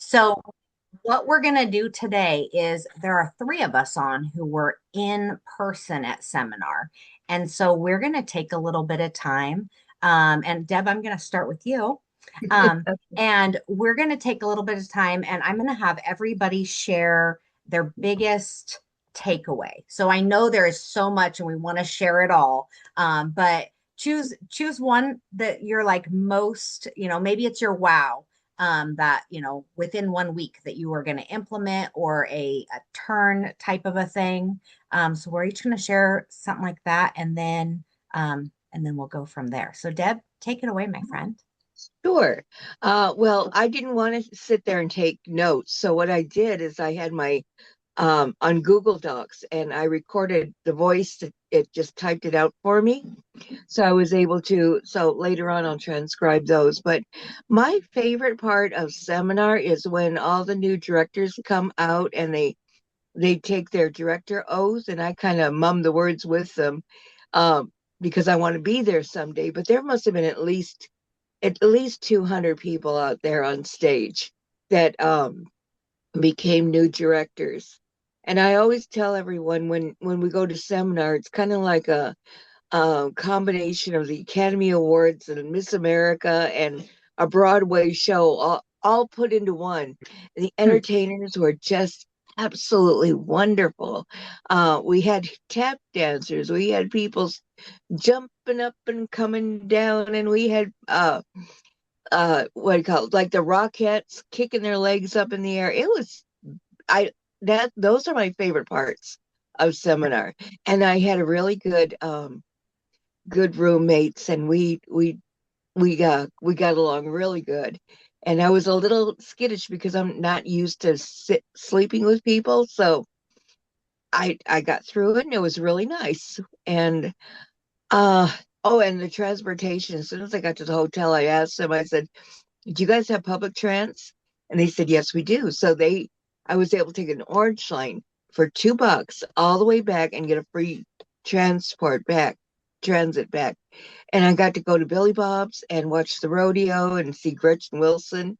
So what we're going to do today is there are three of us on who were in person at seminar. And so we're going to take a little bit of time. And Deb, I'm going to start with you. And we're going to take a little bit of time and I'm going to have everybody share their biggest takeaway. So I know there is so much and we want to share it all. But choose one that you're like most, maybe it's your wow that within 1 week that you are going to implement or a turn type of a thing. So we're each going to share something like that, and then we'll go from there. So Deb, take it away, my friend. Sure. Well, I didn't want to sit there and take notes. So what I did is I had my on Google Docs and I recorded the voice. It just typed it out for me. So I was able to, so later on I'll transcribe those. But my favorite part of seminar is when all the new directors come out and they take their director oath and I kind of mum the words with them um, because I want to be there someday. But there must have been at least 200 people out there on stage that became new directors. And I always tell everyone when we go to seminar, it's kind of like a combination of the Academy Awards and Miss America and a Broadway show all put into one. The Hmm. entertainers were just absolutely wonderful. We had tap dancers, we had people jumping up and coming down, and we had what do you call it, like the Rockettes kicking their legs up in the air. It was I that those are my favorite parts of seminar. And I had a really good roommates, and we got along really good. And I was a little skittish because I'm not used to sleeping with people, so I got through it, and it was really nice. And uh oh, and the transportation. As soon as I got to the hotel, I asked them. I said, "Do you guys have public trans?" And they said, "Yes, we do." So I was able to take an orange line for $2 all the way back and get a free transport back, transit back. And I got to go to Billy Bob's and watch the rodeo and see Gretchen Wilson.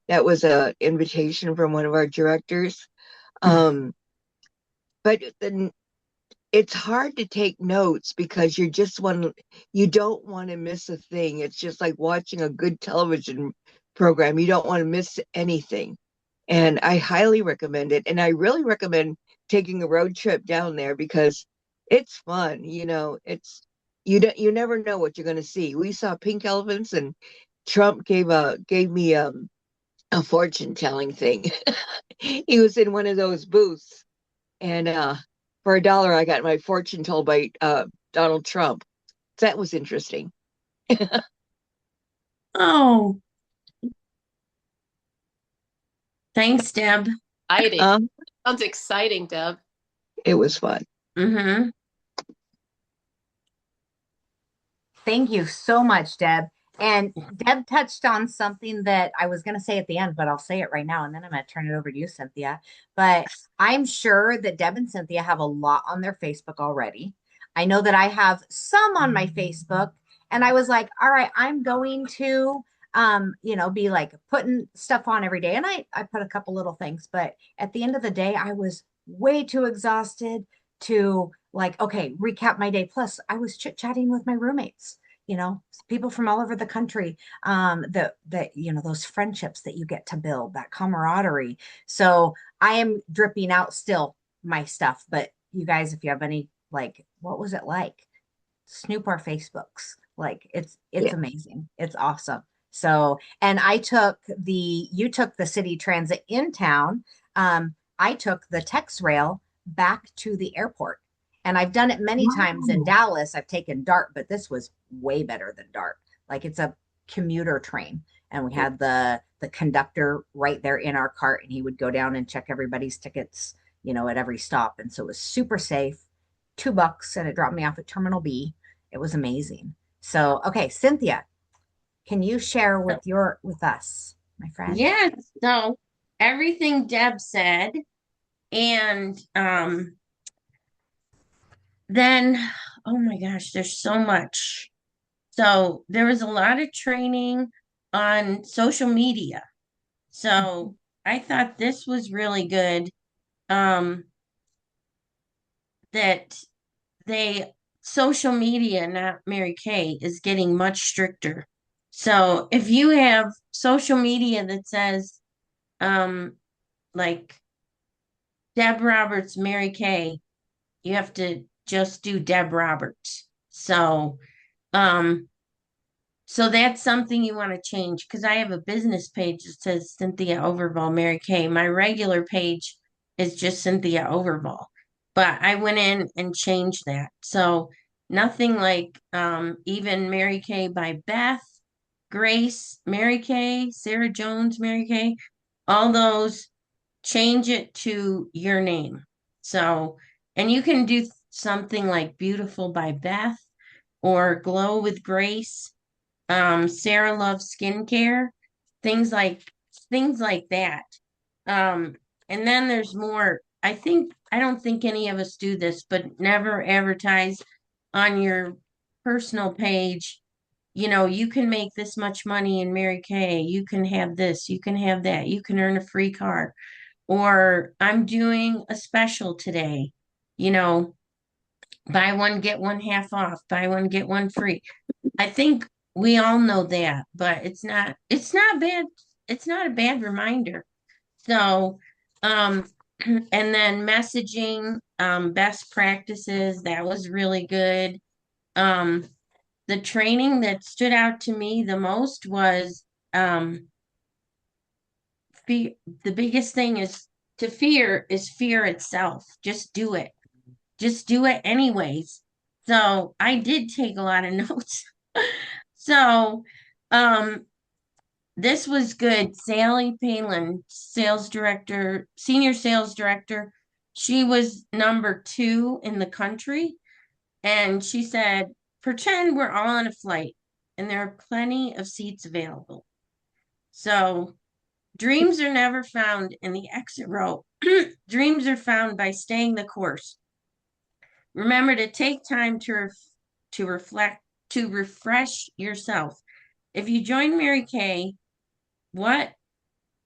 That was a invitation from one of our directors. Um, but then it's hard to take notes because you don't want to miss a thing. It's just like watching a good television program. You don't want to miss anything. And I highly recommend it. And I really recommend taking a road trip down there because it's fun. You never know what you're going to see. We saw pink elephants, and Trump gave me a fortune telling thing. He was in one of those booths, and for $1, I got my fortune told by Donald Trump. That was interesting. Oh, thanks, Deb. Exciting. Um, Sounds exciting, Deb. it was fun. Mm-hmm. Thank you so much, Deb. And Deb touched on something that I was going to say at the end, but I'll say it right now, and then I'm going to turn it over to you, Cynthia. But I'm sure that Deb and Cynthia have a lot on their Facebook already. I know that I have some on my Facebook, and I was like, all right, I'm going to, be like putting stuff on every day. And I put a couple little things, but at the end of the day, I was way too exhausted to like, okay, recap my day. Plus, I was chit-chatting with my roommates, people from all over the country, those friendships that you get to build, that camaraderie. So I am dripping out still my stuff, but you guys, if you have any, like, what was it like? Snoop our Facebooks. Like it's Yeah. amazing. It's awesome. So, and you took the city transit in town. I took the Tex rail back to the airport. And I've done it many times in Wow. Dallas. I've taken DART, but this was way better than DART. Like it's a commuter train. And we had the conductor right there in our cart, and he would go down and check everybody's tickets, at every stop. And so it was super safe. $2, and it dropped me off at Terminal B. It was amazing. So, okay, Cynthia, can you share with us, my friend? Yes. So everything Deb said, and then oh my gosh, there's so much. So there was a lot of training on social media. So I thought this was really good. Um, that they social media, not Mary Kay, is getting much stricter. So if you have social media that says, um, like Deb Roberts, Mary Kay, you have to just do Deb Roberts. Um, so that's something you want to change because I have a business page that says Cynthia Overval, Mary Kay. My regular page is just Cynthia Overval. But I went in and changed that. So nothing like even Mary Kay by Beth, Grace, Mary Kay, Sarah Jones, Mary Kay, all those, change it to your name. So, and you can do something like Beautiful by Beth or Glow with Grace, Sarah Loves Skincare, things like things like that. Um, and then there's more. I don't think any of us do this, but never advertise on your personal page. You know, you can make this much money in Mary Kay. You can have this. You can have that. You can earn a free car. Or I'm doing a special today. You know, buy one, get one half off. Buy one, get one free. I think we all know that, but it's not bad. It's not a bad reminder. So, um, and then messaging, best practices, that was really good. Um, the training that stood out to me the most was, fe the biggest thing is to fear is fear itself. Just do it. Just do it anyways. So I did take a lot of notes. So, um, this was good. Sally Palin, sales director, senior sales director. She was number 2 in the country. And she said, pretend we're all on a flight and there are plenty of seats available. So dreams are never found in the exit row. Dreams are found by staying the course. Remember to take time to reflect, to refresh yourself. If you join Mary Kay, what?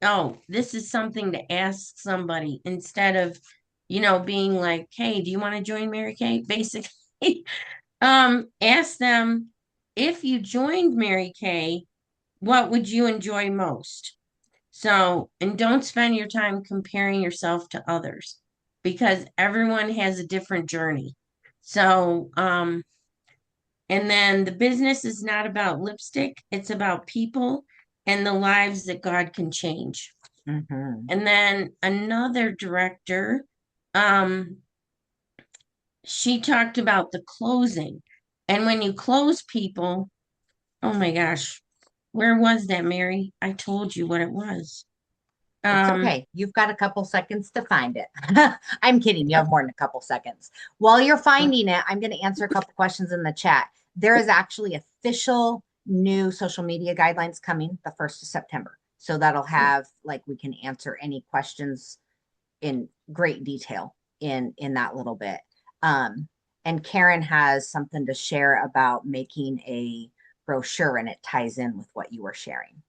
Oh, this is something to ask somebody instead of, being like, hey, do you want to join Mary Kay? Basically, ask them, if you joined Mary Kay, what would you enjoy most? So, and don't spend your time comparing yourself to others because everyone has a different journey. So, and then the business is not about lipstick, it's about people and the lives that God can change. Mm-hmm. And then another director, um, she talked about the closing. And when you close people, oh my gosh, where was that, Mary? I told you what it was. It's Um, okay. You've got a couple seconds to find it. I'm kidding. You have more than a couple seconds. While you're finding it, I'm going to answer a couple questions in the chat. There is actually official new social media guidelines coming the 1st of September. So that'll have like we can answer any questions in great detail in that little bit. Um, and Karen has something to share about making a brochure and it ties in with what you were sharing.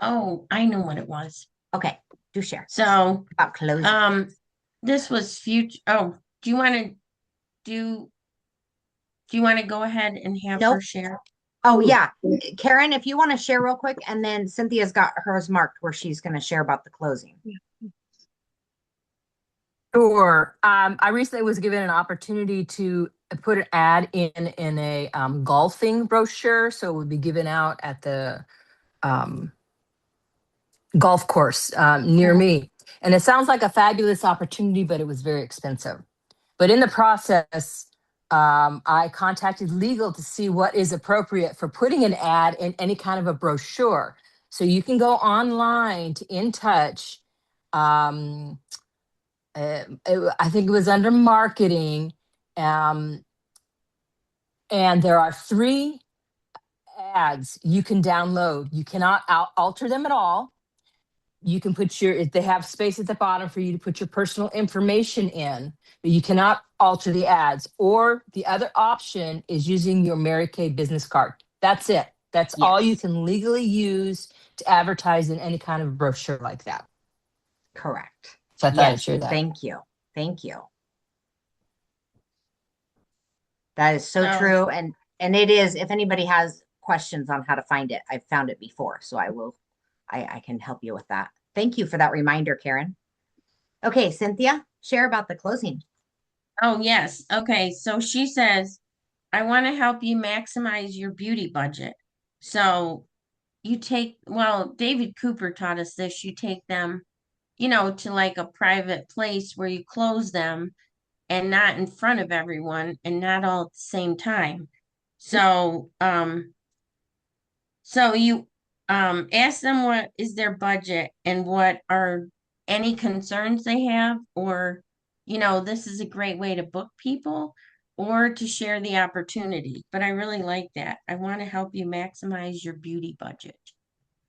oh, I know what it was. Okay, do share So, about closing. this was future. Oh, do you want to do do you want to go ahead and have her Nope. share? Oh, yeah. Karen, if you want to share real quick, and then Cynthia's got hers marked where she's going to share about the closing. Sure. I recently was given an opportunity to put an ad in a golfing brochure, so it would be given out at the um, golf course near me. And it sounds like a fabulous opportunity, but it was very expensive. But in the process, I contacted legal to see what is appropriate for putting an ad in any kind of a brochure. So you can go online to In Touch. I think it was under marketing. And there are 3 ads you can download. You cannot alter them at all. You can put they have space at the bottom for you to put your personal information in, but you cannot alter the ads. Or the other option is using your Mary Kay business card. That's it. That's all you Yes. can legally use to advertise in any kind of brochure like that. Correct. So I thought I'd Yes. share that. Thank you. Thank you. That is so So, true. And it is, if anybody has questions on how to find it, I've found it before. So I can help you with that. Thank you for that reminder, Karen. Okay, Cynthia, share about the closing. oh yes. Okay. So she says, I want to help you maximize your beauty budget. So you take, well, David Cooper taught us this. You take them, to like a private place where you close them and not in front of everyone and not all at the same time. So, you ask them what is their budget and what are any concerns they have, or this is a great way to book people or to share the opportunity. But I really like that. I want to help you maximize your beauty budget.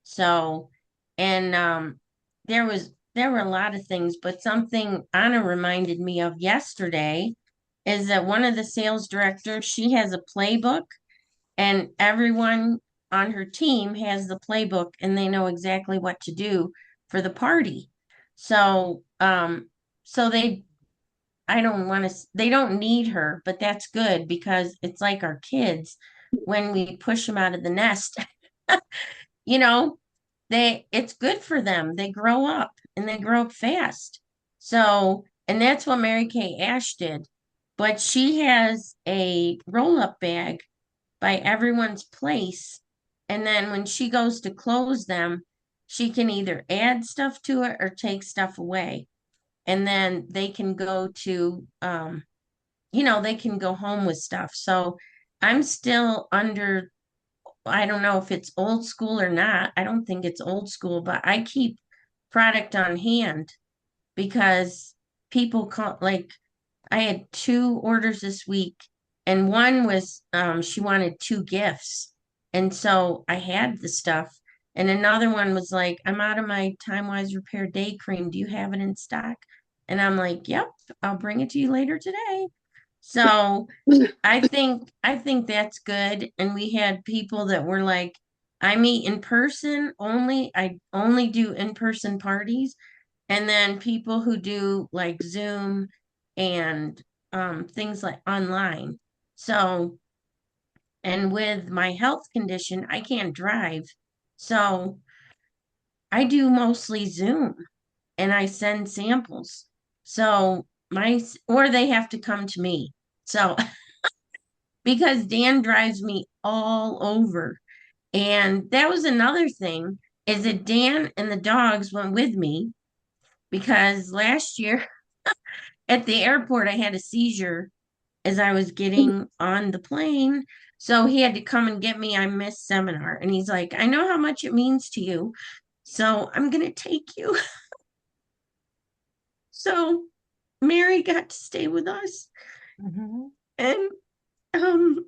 So, and there were a lot of things, but something Anna reminded me of yesterday is that one of the sales directors, she has a playbook, and everyone on her team has the playbook and they know exactly what to do for the party. So, so I don't want to, they don't need her, but that's good because it's like our kids when we push them out of the nest, you know, it's good for them. They grow up and they grow up fast. So, and that's what Mary Kay Ash did. But she has a roll-up bag by everyone's place. And then when she goes to close them, she can either add stuff to it or take stuff away. And then they can go to, they can go home with stuff. So I'm still under, I don't know if it's old school or not. I don't think it's old school, but I keep product on hand because people call, like, I had 2 orders this week, and one was she wanted 2 gifts. And so I had the stuff. And another one was like, I'm out of my Time Wise Repair Day Cream. Do you have it in stock? And I'm like, yep, I'll bring it to you later today. So I think that's good. And we had people that were like, I meet in person only. I only do in-person parties. And then people who do like Zoom and things like online. So, and with my health condition, I can't drive. So I do mostly Zoom and I send samples. So or they have to come to me. So, because Dan drives me all over. And that was another thing is that Dan and the dogs went with me because last year at the airport, I had a seizure as I was getting on the plane. So he had to come and get me. I missed seminar. And he's like, I know how much it means to you. So I'm going to take you. So Mary got to stay with us. Mm-hmm. And um,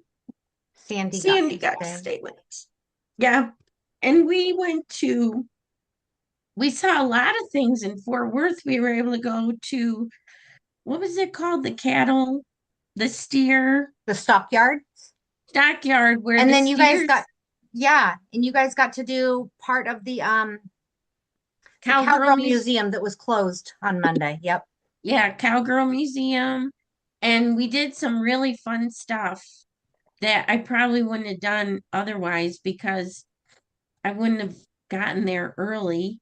Sandy got to stay with us. Yeah. And we saw a lot of things in Fort Worth. We were able to go to, what was it called? The cattle, the steer The stockyard. stockyard where And the then you guys steers, got, yeah, and you guys got to do part of the Cowgirl Cowgirl Museum. Museum that was closed on Monday. Yep. Yeah, Cowgirl Museum. And we did some really fun stuff that I probably wouldn't have done otherwise because I wouldn't have gotten there early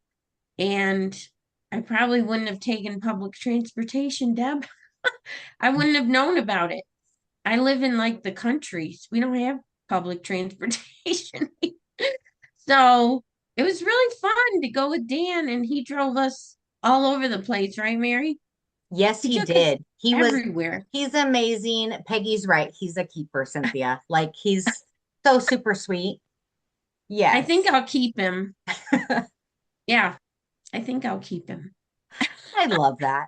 and I probably wouldn't have taken public transportation, Deb. I wouldn't have known about it. I live in like the countries. We don't have public transportation. So it was really fun to go with Dan and he drove us all over the place, right, Mary? Yes, He he took us did. everywhere. He's amazing. Peggy's right. He's a keeper, Cynthia. Like he's so super sweet. I Yes. think I'll keep him. Yeah, I think I'll keep him. I love that.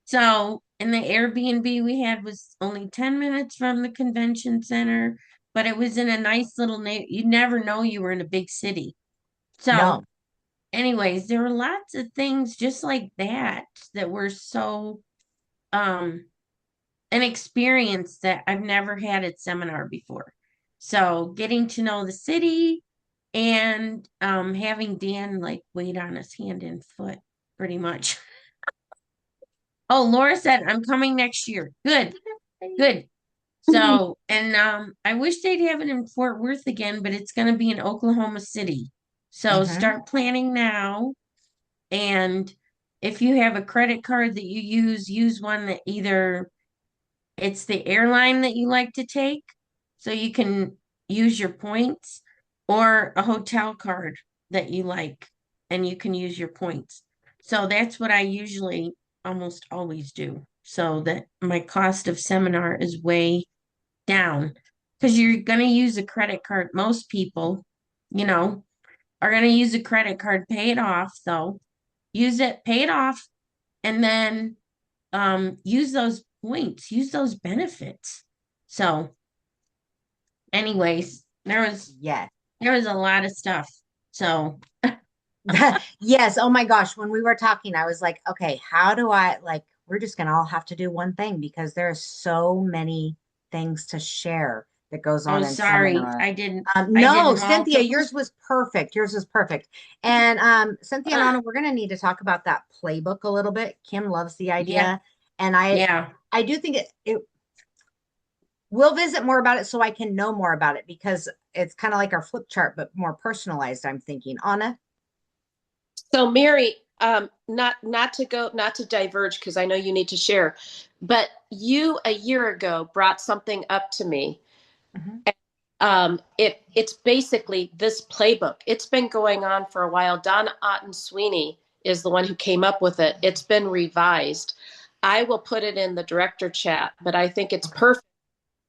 So, and the Airbnb we had was only 10 minutes from the convention center, but it was in a nice little you never know you were in a big city. No. So, anyways, there were lots of things just like that that were so um an experience that I've never had at seminar before. So, getting to know the city and having Dan like wait on us hand and foot pretty much. Oh, Laura said I'm coming next year. Good, good. So, and I wish they'd have it in Fort Worth again, but it's going to be in Oklahoma City. So Mhm. start planning now. And if you have a credit card that you use one that either it's the airline that you like to take, so you can use your points, or a hotel card that you like, and you can use your points. So that's what I usually almost always do, so that my cost of seminar is way down. Because you're going to use a credit card. Most people, you know, are going to use a credit card, pay it off though, use it, pay it off, and then use those points, use those benefits. So anyways, Yes. there was a lot of stuff. So Yes. Oh my gosh. When we were talking, I was like, okay, how do I like, we're just gonna all have to do one thing because there are so many things to share that goes oh on in sorry, seminar. I No, didn't Cynthia, multiple. yours was perfect. Yours was perfect. And Cynthia and Anna, we're gonna need to talk about that playbook a little bit. Kim loves the Yeah, idea. And I yeah, I do think it we'll visit more about it so I can know more about it because it's kind of like our flip chart, but more personalized, I'm thinking. Anna? So Mary, not to diverge because I know you need to share, but you a year ago brought something up to me. Mhm. It's basically this playbook. It's been going on for a while. Don Otten Sweeney is the one who came up with it. It's been revised. I will put it in the director chat, but I think it's Okay. perfect.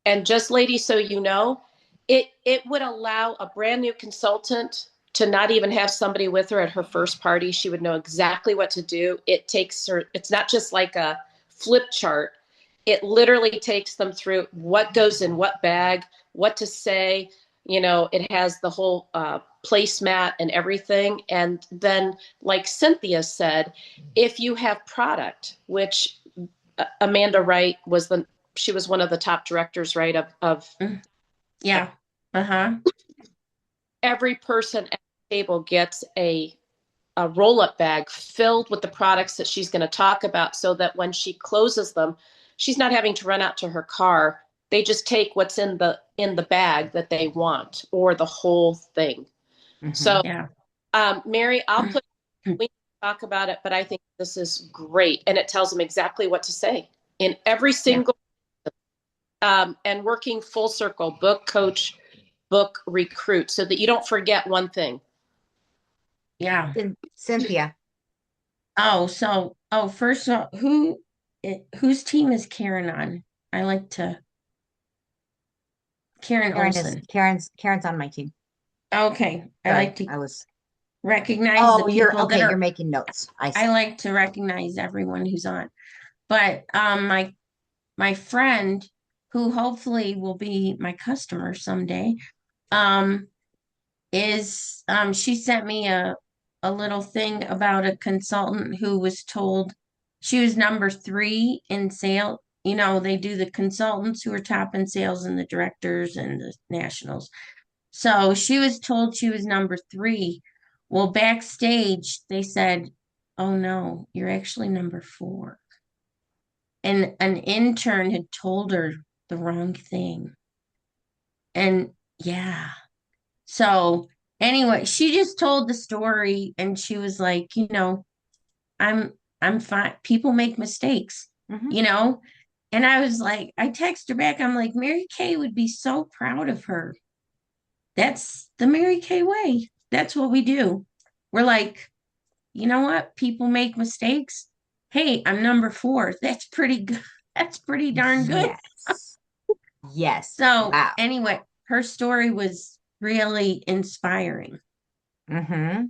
And just ladies, so you know, it would allow a brand new consultant to not even have somebody with her at her first party. She would know exactly what to do. It takes her, it's not just like a flip chart. It literally takes them through what goes in what bag, what to say. You know, it has the whole placemat and everything. And then, like Cynthia said, if you have product, which Amanda Wright was she was one of the top directors, right, of mm, yeah, uh-huh, every person at the table gets a roll-up bag filled with the products that she's going to talk about so that when she closes them, she's not having to run out to her car. They just take what's in the bag that they want or the whole thing. Mhm. So, yeah. Mary, we talk about it, but I think this is great. And it tells them exactly what to say in every Yeah, single and working full circle, book coach, book recruit, so that you don't forget one thing. yeah. Cynthia, Oh, so first of all, whose team is Karen on? I like to Karen Olson. Karen's on my team. Okay, I like Sorry, to I was. recognize the Oh, you're people that okay. You're are. making notes. I I see. like to recognize everyone who's on. But my friend, who hopefully will be my customer someday, um, is she sent me a little thing about a consultant who was told she was number 3 in sale. You know, they do the consultants who are top in sales and the directors and the nationals. So she was told she was number 3. Well, backstage they said, "Oh no, you're actually number 4." And an intern had told her the wrong thing. And yeah. So anyway, she just told the story and she was like, I'm I'm fine. People make mistakes, Mhm. you know? And I was like, I text her back. I'm like, Mary Kay would be so proud of her. That's the Mary Kay way. That's what we do. We're like, you know what? People make mistakes. Hey, I'm number 4. That's pretty good. That's pretty darn good. Yes. Yes. So Wow. anyway, her story was really inspiring. Hmm.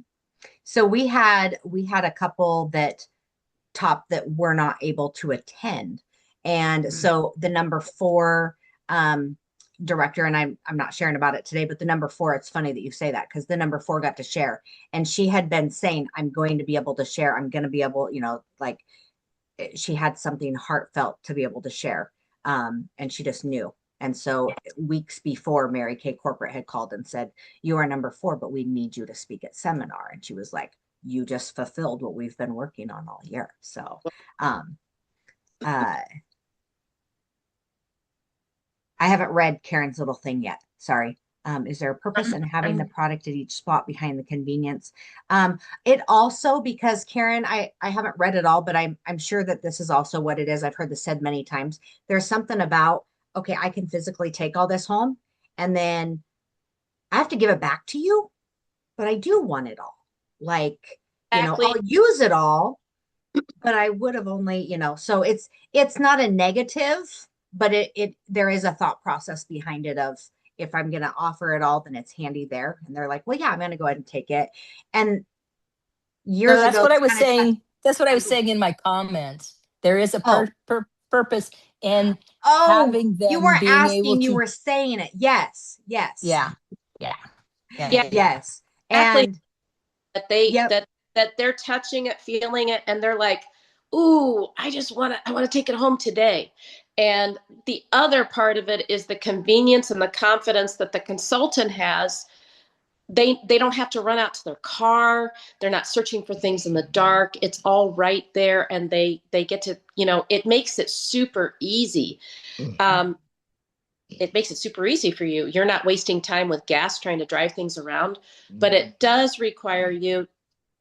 So we had a couple that were not able to attend. And Mm. so the number 4 um, director, and I'm not sharing about it today, but the number 4, it's funny that you say that because the number 4 got to share. And she had been saying, I'm going to be able to share. I'm going to be able, like she had something heartfelt to be able to share. And she just knew. And so weeks before, Mary Kay Corporate had called and said, "You are number 4, but we need you to speak at seminar." And she was like, you just fulfilled what we've been working on all year. So, um, uh, I haven't read Karen's little thing yet. Sorry. Is there a purpose in having the product at each spot behind the convenience? It also, because Karen, I haven't read it all, but I'm sure that this is also what it is. I've heard this said many times. There's something about, okay, I can physically take all this home and then I have to give it back to you, but I do want it all. Like, Exactly. I'll use it all, but I would have only, so it's not a negative, but it there is a thought process behind it of, if I'm going to offer it all, then it's handy there. And they're like, well, yeah, I'm going to go ahead and take it. And So years that's ago, what I this was kind of touched. saying. That's what I was saying in my comments. There is a Oh, purpose in oh, having you them weren't being able asking, you to, were saying it. Yes, yes, yeah, yeah, Yeah, yeah. yes. exactly. And That they yep, that they're touching it, feeling it, and they're like, "Ooh, I want to take it home today." And the other part of it is the convenience and the confidence that the consultant has. They don't have to run out to their car. They're not searching for things in the dark. It's all right there, and they get to, it makes it super easy. Um, it makes it super easy for you. You're not wasting time with gas trying to drive things around, but it does require you,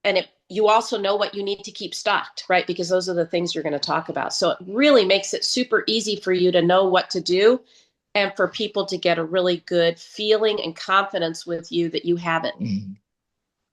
and you also know what you need to keep stocked, right? Because those are the things you're going to talk about. So it really makes it super easy for you to know what to do and for people to get a really good feeling and confidence with you that you have it.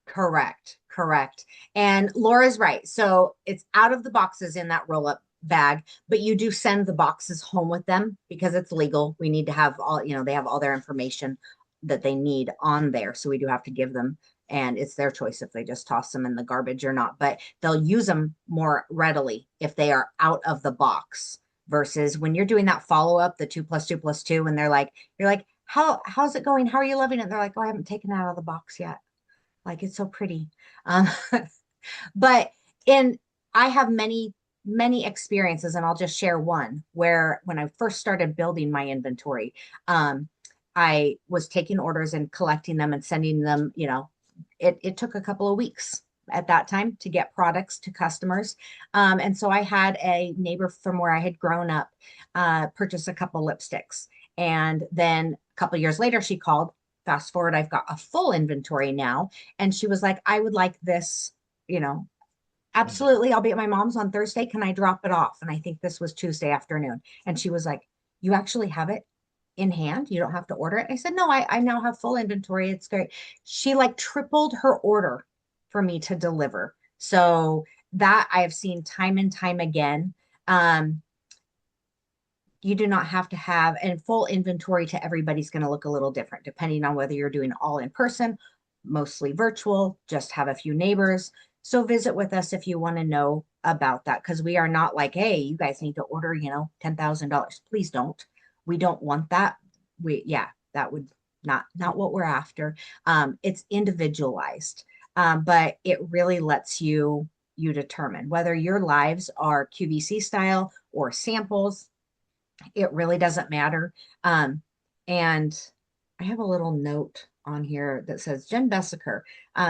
correct, correct. And Laura's right. So it's out of the boxes in that roll up bag, but you do send the boxes home with them because it's legal. We need to have all, they have all their information that they need on there. So we do have to give them, and it's their choice if they just toss them in the garbage or not, but they'll use them more readily if they are out of the box versus when you're doing that follow up, the 2 + 2 + 2, and you're like, how's it going? How are you loving it? And they're like, oh, I haven't taken it out of the box yet. Like, it's so pretty. Um, but in I have many experiences, and I'll just share one where when I first started building my inventory, um, I was taking orders and collecting them and sending them. It took a couple of weeks at that time to get products to customers. And so I had a neighbor from where I had grown up purchase a couple lipsticks. And then a couple years later, she called. Fast forward, I've got a full inventory now. And she was like, I would like this, you know, absolutely. I'll be at my mom's on Thursday. Can I drop it off? And I think this was Tuesday afternoon. And she was like, you actually have it in hand? You don't have to order it? I said, no, I now have full inventory. It's great. She like tripled her order for me to deliver. So that I have seen time and time again. Um, you do not have to have, and full inventory to everybody's going to look a little different depending on whether you're doing all in person, mostly virtual, just have a few neighbors. So visit with us if you want to know about that, because we are not like, hey, you guys need to order, $10,000. Please don't. We don't want that. Yeah, that would not what we're after. It's individualized, but it really lets you determine whether your lives are QVC style or samples. It really doesn't matter. And I have a little note on here that says Jen Bessaker.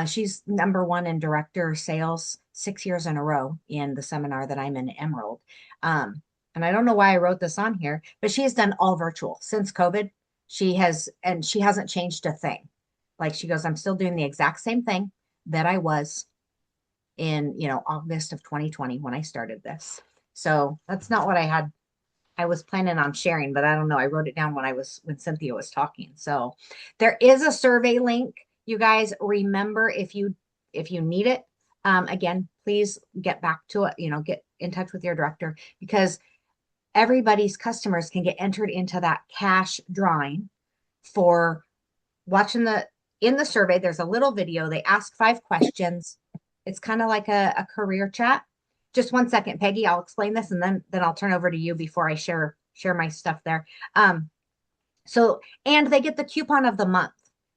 She's #1 in director of sales 6 years in a row in the seminar that I'm in, Emerald. And I don't know why I wrote this on here, but she has done all virtual since COVID. And she hasn't changed a thing. Like, she goes, I'm still doing the exact same thing that I was in, August of 2020 when I started this. So that's not what I was planning on sharing, but I don't know. I wrote it down when Cynthia was talking. So there is a survey link. You guys remember, if you need it, again, please get back to it, get in touch with your director, because everybody's customers can get entered into that cash drawing for watching in the survey. There's a little video. They ask 5 questions. It's kind of like a career chat. Just one second, Peggy. I'll explain this, and then I'll turn over to you before I share my stuff there. And they get the coupon of the month.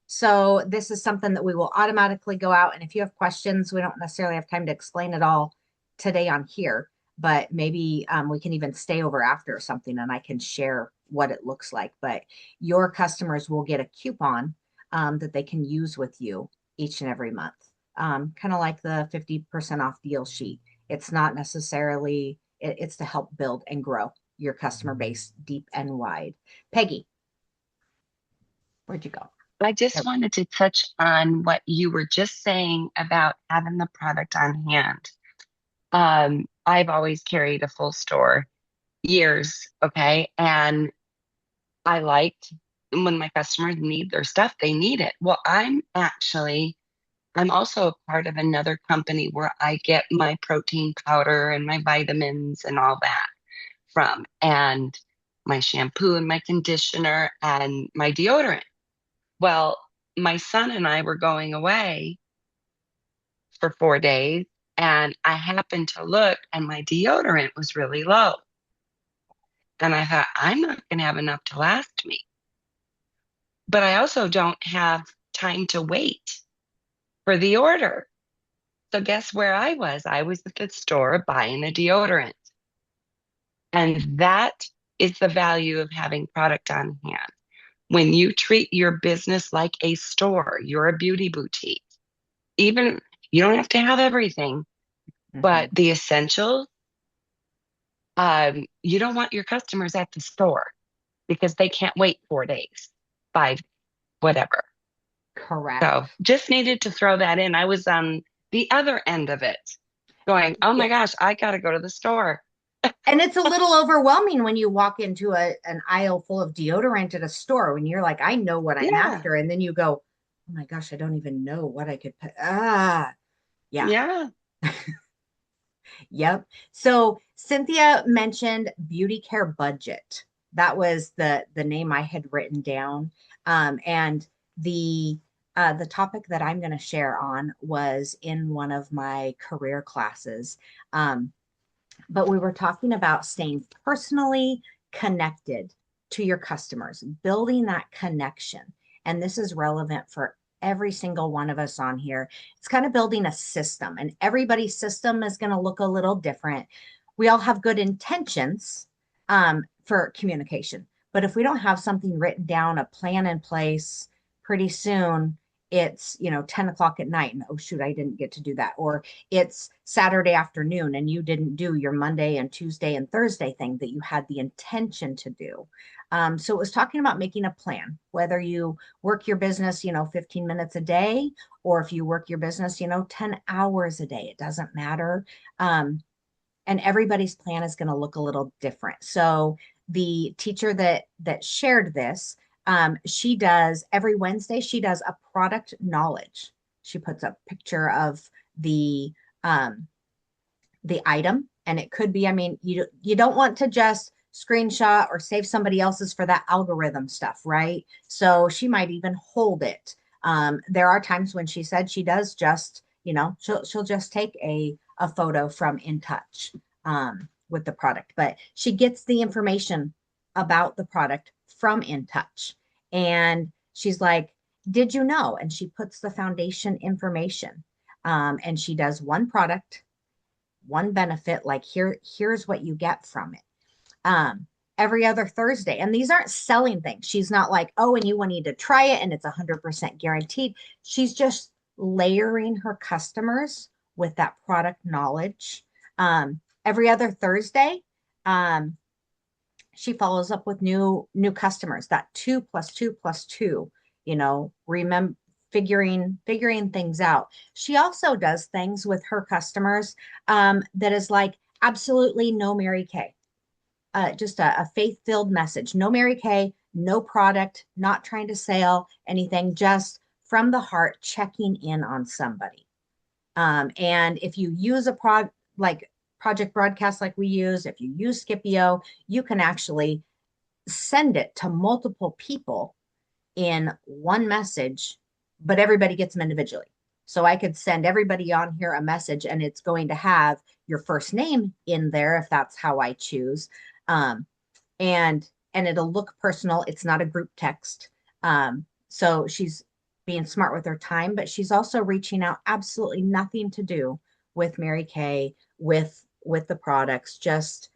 So this is something that we will automatically go out. And if you have questions, we don't necessarily have time to explain it all today on here, but maybe we can even stay over after or something, and I can share what it looks like. But your customers will get a coupon that they can use with you each and every month. kind of like the 50% off deal sheet. It's not necessarily, it's to help build and grow your customer base deep and wide. Peggy, where'd you go? I just There- wanted to touch on what you were just saying about having the product on hand. I've always carried a full store years, okay? And I liked when my customers need their stuff, they need it. Well, I'm also a part of another company where I get my protein powder and my vitamins and all that from, and my shampoo and my conditioner and my deodorant. Well, my son and I were going away for 4 days, and I happened to look, and my deodorant was really low. And I thought, I'm not going to have enough to last me. But I also don't have time to wait for the order. So guess where I was? I was at the store buying the deodorant. And that is the value of having product on hand. When you treat your business like a store, you're a beauty boutique. Even you don't have to have everything, but Mhm. the essentials, you don't want your customers at the store because they can't wait 4 days, five, whatever. Correct. So just needed to throw that in. I was on the other end of it going, oh my Yes. gosh, I got to go to the store. And it's a little overwhelming when you walk into an aisle full of deodorant at a store when you're like, I know what I'm Yeah. after. And then you go, oh my gosh, I don't even know what I could put. Ah, yeah. Yeah. Yep. So Cynthia mentioned beauty care budget. That was the name I had written down. And the topic that I'm going to share on was in one of my career classes. But we were talking about staying personally connected to your customers, building that connection. And this is relevant for every single one of us on here. It's kind of building a system, and everybody's system is going to look a little different. We all have good intentions for communication, but if we don't have something written down, a plan in place, pretty soon it's 10 o'clock at night and oh shoot, I didn't get to do that. Or it's Saturday afternoon and you didn't do your Monday and Tuesday and Thursday thing that you had the intention to do. So it was talking about making a plan, whether you work your business, 15 minutes a day, or if you work your business, 10 hours a day, it doesn't matter. And everybody's plan is going to look a little different. So the teacher that shared this, she does every Wednesday, she does a product knowledge. She puts a picture of um, the item, and it could be, I mean, you don't want to just screenshot or save somebody else's for that algorithm stuff, right? So she might even hold it. There are times when she said she does just, she'll just take a photo from In Touch with the product, but she gets the information about the product from In Touch, and she's like, did you know? And she puts the foundation information, and she does one product, one benefit, like here's what you get from it. Every other Thursday. And these aren't selling things. She's not like, oh, and you will need to try it and it's 100% guaranteed. She's just layering her customers with that product knowledge. Every other Thursday, um, she follows up with new customers, that 2 + 2 + 2, remember, figuring things out. She also does things with her customers that is like absolutely no Mary Kay, just a faith-filled message. No Mary Kay, no product, not trying to sell anything, just from the heart, checking in on somebody. And if you use a like Project Broadcast like we use, if you use Scipio, you can actually send it to multiple people in one message, but everybody gets them individually. So I could send everybody on here a message and it's going to have your first name in there if that's how I choose. Um, and it'll look personal. It's not a group text. So she's being smart with her time, but she's also reaching out absolutely nothing to do with Mary Kay, with the products, just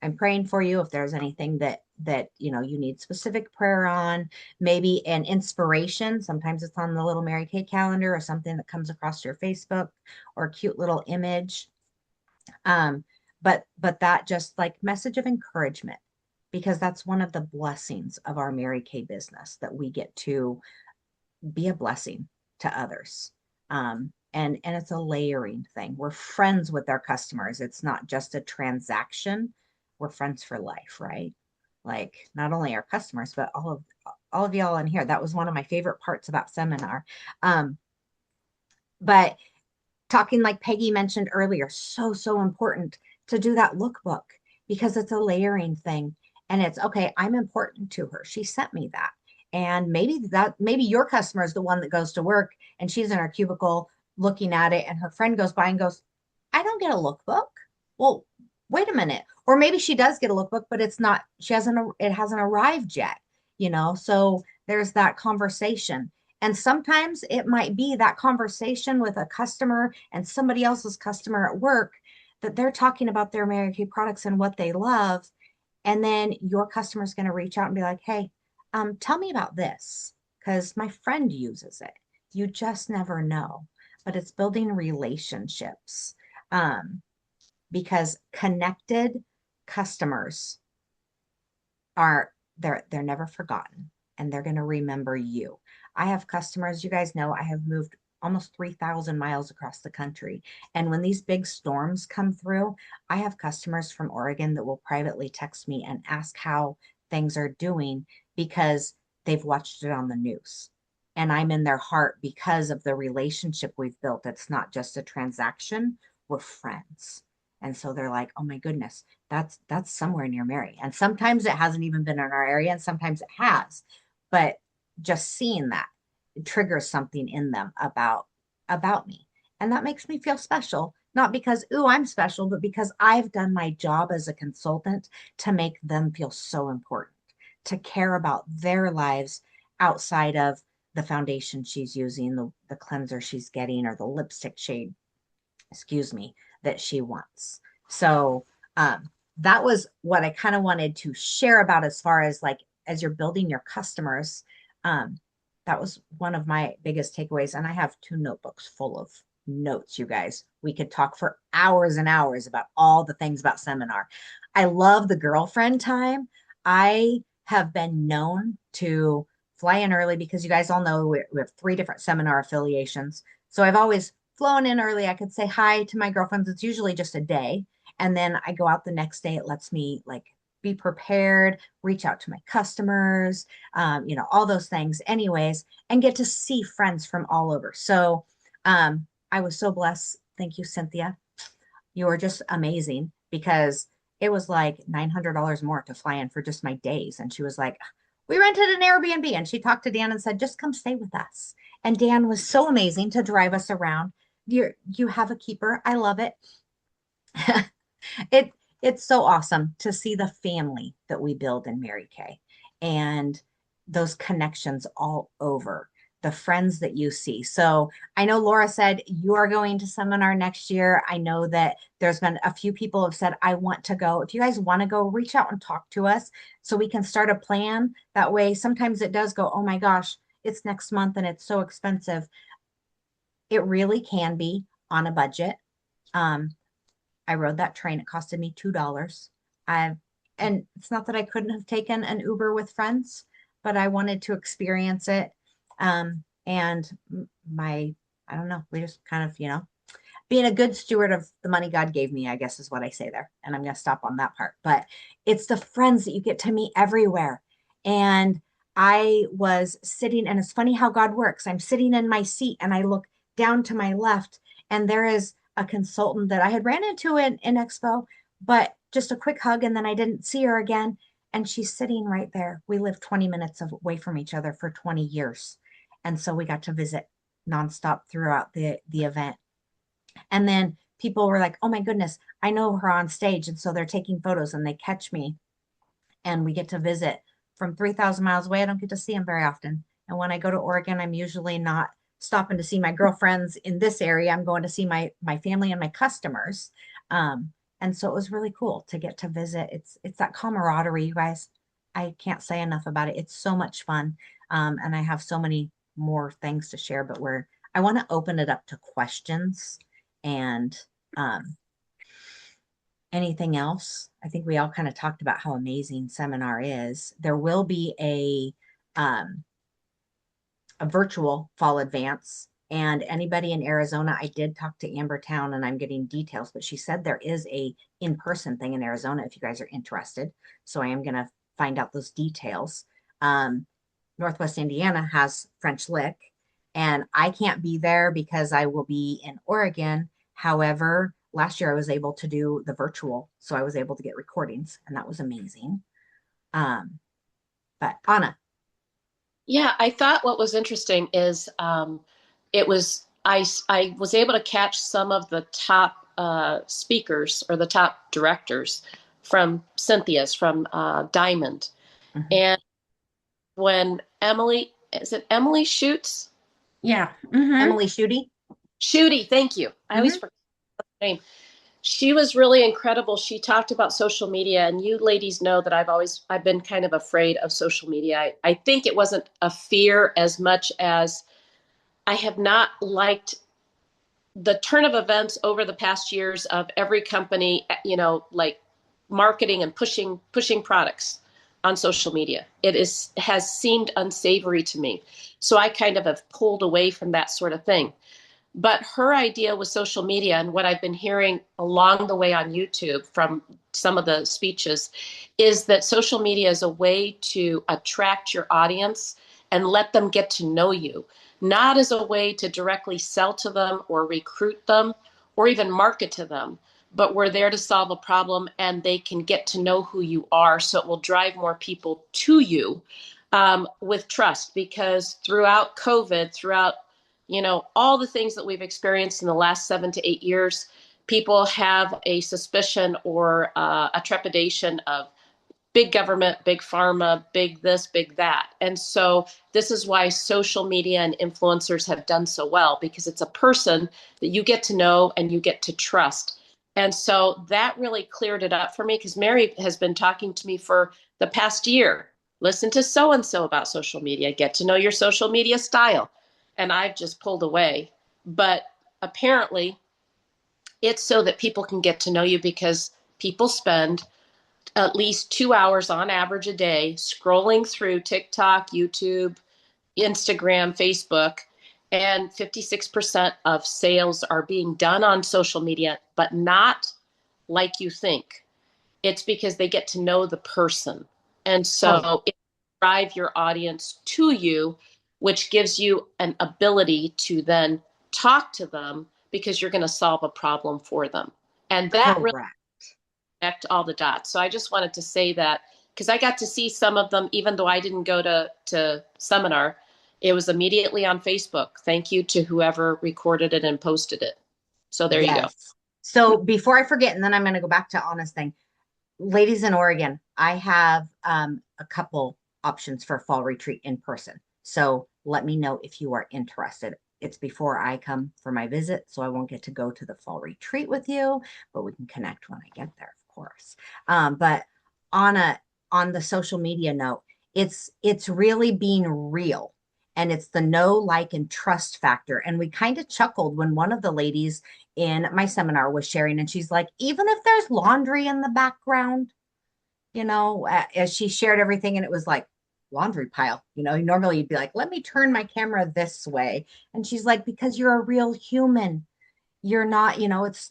I'm praying for you if there's anything that you need specific prayer on, maybe an inspiration. Sometimes it's on the little Mary Kay calendar or something that comes across your Facebook or a cute little image. Um, but that just like message of encouragement, because that's one of the blessings of our Mary Kay business, that we get to be a blessing to others. And it's a layering thing. We're friends with our customers. It's not just a transaction. We're friends for life, right? Like not only our customers, but all of y'all in here. That was one of my favorite parts about seminar. But talking like Peggy mentioned earlier, so important to do that lookbook, because it's a layering thing. And it's okay, I'm important to her. She sent me that. And maybe your customer is the one that goes to work and she's in her cubicle looking at it, and her friend goes by and goes, I don't get a lookbook. Well, wait a minute. Or maybe she does get a lookbook, but it hasn't arrived yet, So there's that conversation. And sometimes it might be that conversation with a customer and somebody else's customer at work, that they're talking about their Mary Kay products and what they love. And then your customer is going to reach out and be like, hey, tell me about this because my friend uses it. You just never know. But it's building relationships, because connected customers they're never forgotten, and they're going to remember you. I have customers, you guys know, I have moved almost 3,000 miles across the country. And when these big storms come through, I have customers from Oregon that will privately text me and ask how things are doing, because they've watched it on the news. And I'm in their heart because of the relationship we've built. It's not just a transaction, we're friends. And so they're like, oh my goodness, that's somewhere near Mary. And sometimes it hasn't even been in our area, and sometimes it has. But just seeing that, it triggers something in them about me. And that makes me feel special, not because, ooh, I'm special, but because I've done my job as a consultant to make them feel so important, to care about their lives outside of the foundation she's using, the cleanser she's getting, or the lipstick shade, excuse me, that she wants. So that was what I kind of wanted to share about, as far as like, as you're building your customers. That was one of my biggest takeaways. And I have 2 notebooks full of notes, you guys. We could talk for hours and hours about all the things about seminar. I love the girlfriend time. I have been known to fly in early, because you guys all know we have 3 different seminar affiliations. So I've always flown in early. I could say hi to my girlfriends. It's usually just a day. And then I go out the next day. It lets me like be prepared, reach out to my customers, all those things, anyways, and get to see friends from all over. So I was so blessed. Thank you, Cynthia. You were just amazing, because it was like $900 more to fly in for just my days. And she was like, we rented an Airbnb. And she talked to Dan and said, just come stay with us. And Dan was so amazing to drive us around. You have a keeper. I love it. it it's so awesome to see the family that we build in Mary Kay, and those connections all over, the friends that you see. So I know Laura said you are going to seminar next year. I know that there's been a few people have said, I want to go. If you guys want to go, reach out and talk to us so we can start a plan. That way, sometimes it does go, oh my gosh, it's next month and it's so expensive. It really can be on a budget. Um, I rode that train. It costed me $2. I and it's not that I couldn't have taken an Uber with friends, but I wanted to experience it. And I don't know, we just kind of, being a good steward of the money God gave me, I guess is what I say there. And I'm going to stop on that part. But it's the friends that you get to meet everywhere. And I was sitting, and it's funny how God works. I'm sitting in my seat and I look down to my left, and there is a consultant that I had ran into in Expo, but just a quick hug, and then I didn't see her again. And she's sitting right there. We lived 20 minutes away from each other for 20 years. And so we got to visit nonstop throughout the event. And then people were like, oh my goodness, I know her on stage. And so they're taking photos and they catch me, and we get to visit from 3,000 miles away. I don't get to see them very often. And when I go to Oregon, I'm usually not stopping to see my girlfriends in this area. I'm going to see my family and my customers. And so it was really cool to get to visit. It's that camaraderie, you guys. I can't say enough about it. It's so much fun. And I have so many more things to share, but I want to open it up to questions and um, anything else. I think we all kind of talked about how amazing seminar is. There will be a virtual fall advance. And anybody in Arizona, I did talk to Amber Town and I'm getting details, but she said there is a in-person thing in Arizona if you guys are interested. So I am going to find out those details. Um, Northwest Indiana has French Lick, and I can't be there because I will be in Oregon. However, last year I was able to do the virtual, so I was able to get recordings, and that was amazing. Um, but Anna, Yeah, I thought what was interesting is it was I was able to catch some of the top speakers or the top directors from Cynthia's from Diamond, mhm. and when Emily, is it Emily Shoots? Yeah. Mm-hmm. Emily Schutte. Shooty, thank you. I always Mhm. forget her name. She was really incredible. She talked about social media, and you ladies know that I've been kind of afraid of social media. I think it wasn't a fear as much as I have not liked the turn of events over the past years of every company, like marketing and pushing products on social media. It has seemed unsavory to me. So I kind of have pulled away from that sort of thing. But her idea with social media and what I've been hearing along the way on YouTube from some of the speeches is that social media is a way to attract your audience and let them get to know you, not as a way to directly sell to them or recruit them or even market to them. But we're there to solve a problem and they can get to know who you are. So it will drive more people to you with trust because throughout COVID, throughout all the things that we've experienced in the last 7 to 8 years, people have a suspicion or a trepidation of big government, big pharma, big this, big that. And so this is why social media and influencers have done so well because it's a person that you get to know and you get to trust. And so that really cleared it up for me because Mary has been talking to me for the past year. Listen to so and so about social media, get to know your social media style. And I've just pulled away. But apparently, it's so that people can get to know you because people spend at least 2 hours on average a day scrolling through TikTok, YouTube, Instagram, Facebook, and 56% of sales are being done on social media, but not like you think. It's because they get to know the person. And Oh yeah. so it drive your audience to you, which gives you an ability to then talk to them because you're going to solve a problem for them. And that really Correct. connect all the dots. So I just wanted to say that because I got to see some of them, even though I didn't go to seminar. It was immediately on Facebook. Thank you to whoever recorded it and posted it. So there you go. Yes. So before I forget, and then I'm going to go back to Anna's thing, ladies in Oregon, I have a couple options for fall retreat in person. So let me know if you are interested. It's before I come for my visit, so I won't get to go to the fall retreat with you, but we can connect when I get there, of course. But on a on the social media note, it's really being real. And it's the know, like, and trust factor. And we kind of chuckled when one of the ladies in my seminar was sharing, and she's like, even if there's laundry in the background, as she shared everything, and it was like laundry pile, normally you'd be like, let me turn my camera this way. And she's like, because you're a real human. You're not,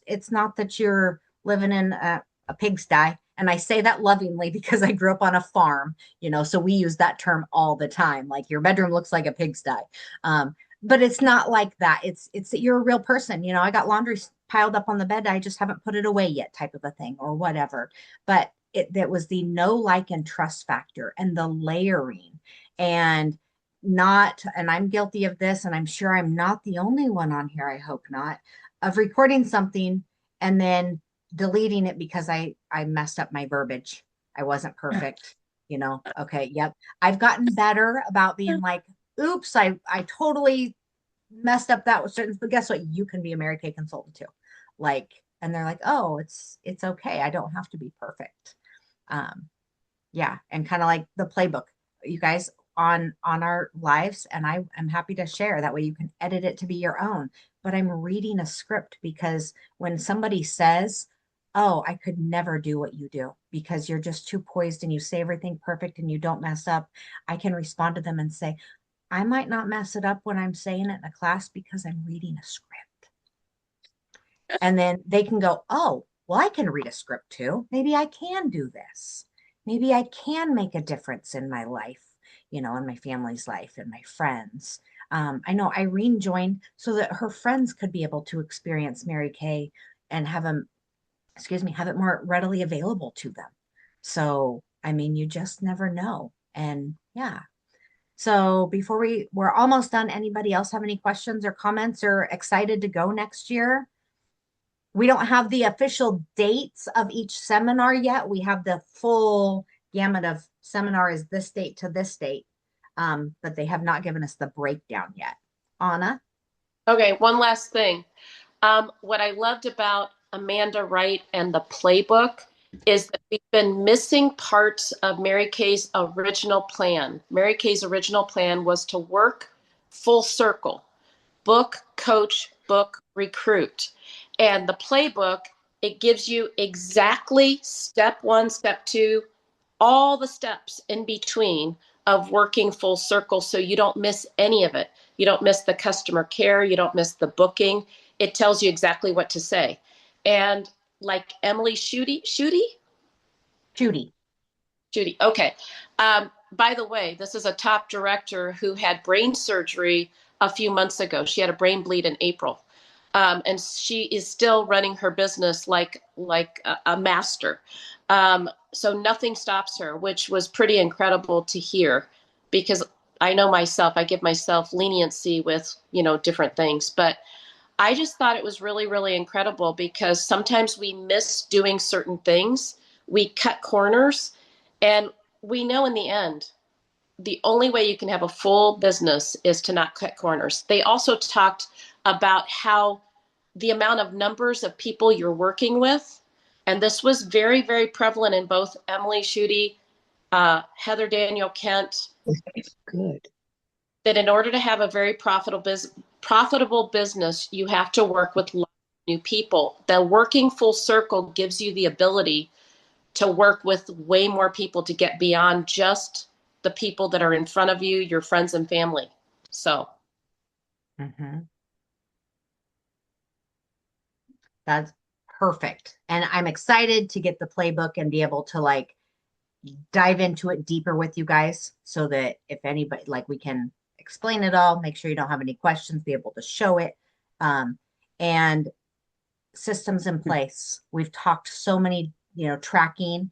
it's not that you're living in a pigsty. And I say that lovingly because I grew up on a farm, so we use that term all the time. Like your bedroom looks like a pigsty. But it's not like that. It's that you're a real person. I got laundry piled up on the bed. I just haven't put it away yet, type of a thing, or whatever. But that was the know, like, and trust factor and the layering and not, and I'm guilty of this, and I'm sure I'm not the only one on here. I hope not, of recording something and then deleting it because I messed up my verbiage. I wasn't perfect, Okay, yep. I've gotten better about being like, oops, I totally messed up that with certain, but guess what? You can be a Mary Kay consultant too. Like and they're like, oh, it's okay. I don't have to be perfect. Um, yeah, and kind of like the playbook, you guys on our lives, and I am happy to share. That way you can edit it to be your own. But I'm reading a script because when somebody says, oh, I could never do what you do because you're just too poised and you say everything perfect and you don't mess up, I can respond to them and say, I might not mess it up when I'm saying it in a class because I'm reading a script. And then they can go, oh, well, I can read a script too. Maybe I can do this. Maybe I can make a difference in my life, in my family's life and my friends. I know Irene joined so that her friends could be able to experience Mary Kay and have it more readily available to them. So, I mean, you just never know. And yeah. So before we're almost done, anybody else have any questions or comments or excited to go next year? We don't have the official dates of each seminar yet. We have the full gamut of seminar is this date to this date, but they have not given us the breakdown yet. Anna? Okay, one last thing. What I loved about Amanda Wright and the playbook is that we've been missing parts of Mary Kay's original plan. Mary Kay's original plan was to work full circle, book, coach, book, recruit. And the playbook, it gives you exactly step one, step two, all the steps in between of working full circle so you don't miss any of it. You don't miss the customer care, you don't miss the booking. It tells you exactly what to say. And like Emily Judy. Judy. Okay. By the way, this is a top director who had brain surgery a few months ago. She had a brain bleed in April. And she is still running her business like a master. So nothing stops her, which was pretty incredible to hear because I know myself, I give myself leniency with, different things, but I just thought it was really, really incredible because sometimes we miss doing certain things. We cut corners, and we know in the end, the only way you can have a full business is to not cut corners. They also talked about how the amount of numbers of people you're working with, and this was very, very prevalent in both Emily Schutte, Heather Daniel Kent, Good. that in order to have a very profitable business, you have to work with new people. The working full circle gives you the ability to work with way more people to get beyond just the people that are in front of you, your friends and family. So Mm-hmm. That's perfect. And I'm excited to get the playbook and be able to dive into it deeper with you guys so that if anybody we can explain it all, make sure you don't have any questions, be able to show it. And systems in place. We've talked so many, tracking.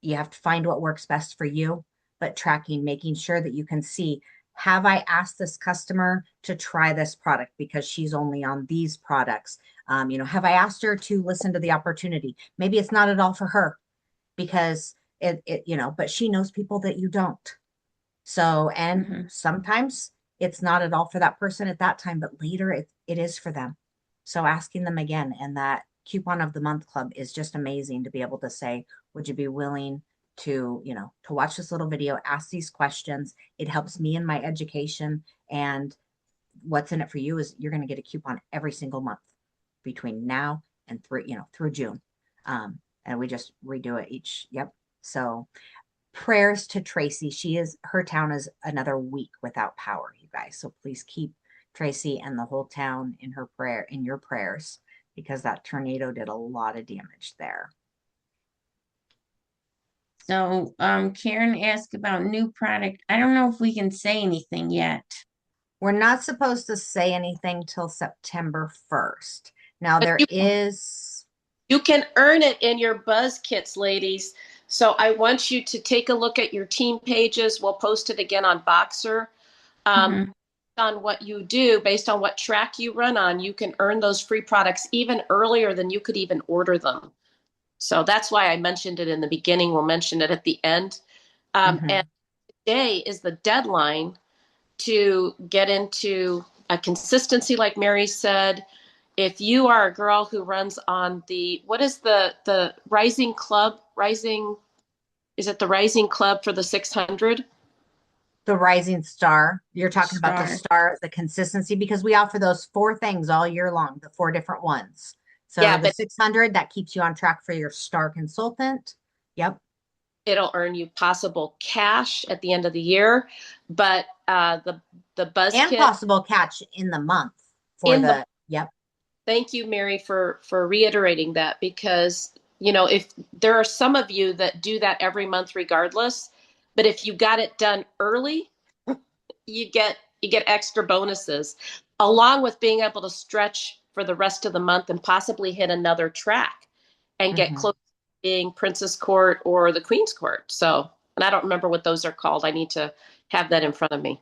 You have to find what works best for you, but tracking, making sure that you can see, have I asked this customer to try this product because she's only on these products? Have I asked her to listen to the opportunity? Maybe it's not at all for her because but she knows people that you don't. So, and Mm-hmm. sometimes it's not at all for that person at that time, but later it is for them. So asking them again, and that coupon of the month club is just amazing to be able to say, would you be willing to watch this little video, ask these questions? It helps me in my education. And what's in it for you is you're going to get a coupon every single month between now and through June. And we just redo it each. Yep. So prayers to Tracy. Her town is another week without power, you guys. So please keep Tracy and the whole town in your prayers because that tornado did a lot of damage there. So, Karen asked about new product. I don't know if we can say anything yet. We're not supposed to say anything till September 1st. Now but there is you can earn it in your buzz kits, ladies. So I want you to take a look at your team pages. We'll post it again on Boxer. Mm-hmm. On what you do, based on what track you run on, you can earn those free products even earlier than you could even order them. So that's why I mentioned it in the beginning. We'll mention it at the end. mhm. And today is the deadline to get into a consistency, like Mary said, if you are a girl who runs on the, what is the Rising Club? Rising, is it the Rising Club for the 600? The rising star. You're talking about the Star. star, the consistency, because we offer those four things all year long, the four different ones. So Yeah, the but 600, that keeps you on track for your star consultant. Yep. it'll earn you possible cash at the end of the year. But the Buzz And Kit possible catch in the month for in the, the, yep. thank you, Mary, for reiterating that, because if there are some of you that do that every month regardless, but if you got it done early, you get extra bonuses along with being able to stretch for the rest of the month and possibly hit another track and get Mhm. close to being Princess Court or the Queen's Court. So, and I don't remember what those are called. I need to have that in front of me.